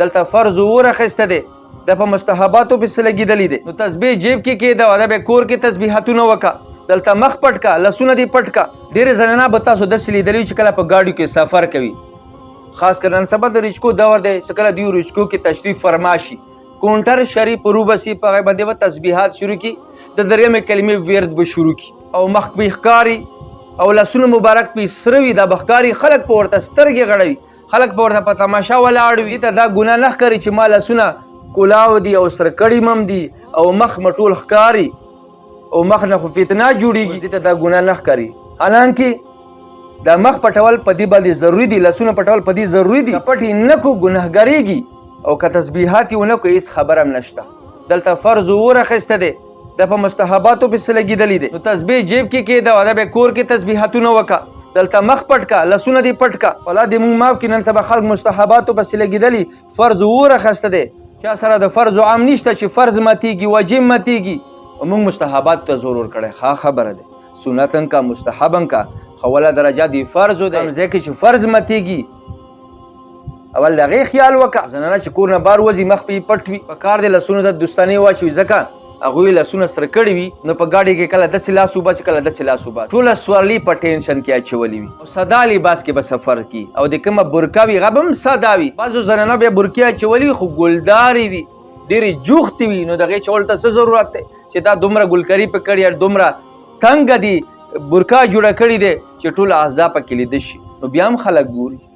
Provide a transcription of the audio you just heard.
دلته فرض ورخیسته دی د په مستحباتو پسې لګېدلی دی نو تسبیح جیب کې کېده دا به کور کې تسبیحاتونه وکړه دلته مخ پټ کا لاسونه دې پټ کا ډېرې زنانه به تاسو داسې لیدلي چې کله په ګاډیو کې سفر کوي خاص کر نن سبا د رچکو دور دی چې کله دوی رچکو کې تشریف فرما شي کونټر شریف روبسي په هغې باندې به تسبیحات شروع کړي د درېیمې کلمې ورد به شروع کړي او مخ به ښکاري او لاسونه مبارک به سره وي دا به ښکاري خلک په ورته سترګې غړوي خلک په ورته په تماشا ولاړ وي ته دا ګناه نه ښکاري چې ما لاسونه کلاو دي او سره کړي مم دي او مخ مې ټول ښکاري او مخ نه خو فتنه جوړېږي دې ته دا ګناه نه ښکاري حالانکې دا مخ پټول په دې باندې ضروري دي لاسونه پټول په دې ضروري دي پټ یې نه کړو ګناهګارېږي او که تسبیحات یې ونه کړو هېڅ خبره هم نشته دلته فرض ورخیسته دی دا په مستحباتو پسې لګېدلی دی نو تسبیح جیب کې کېده دا به کور کې تسبیحاتونه وکړه دلته مخ پټ کا لاسونه دې پټ کا الله دې موږ معاف کړي نن سبا خلک مستحباتو پسې لګېدلي فرض ورخیسته دی چا سره د فرض عام نشته چې فرض ماتېږي واجب ماتېږي موږ مستحباتو ته زور ورکړی ښه خبره دی سنت هم کا مستحب هم کا خو وله درجه دی فرض دی ځای کې چې فرض ماتېږي اول د هغې خیال وکړه زنانه چې کور نه بار وځي مخ په یې پټ وي په کار دی لاسونه ته دوستانې واچوي ځکه هغوی لاسونه سره کړي وي نو په ګاډي کې کله داسې لاس وباسي کله داسې لاس وباسي ټوله سوارلي په ټینشن کې اچولي وي او ساده لباس کې به سفر کي او د کومه برکه وي هغه به هم ساده وي بعضو زنانه بیا برکې اچولي وي خو ګلدارې وي ډېرې جوختې وي نو د هغې چول ته څه ضرورت دی چې دا دومره ګلکري په کړي دومره تنګه دي برکه جوړه کړې دی چې ټول اعضا پکې لیده شي نو بیا هم خلک ګوري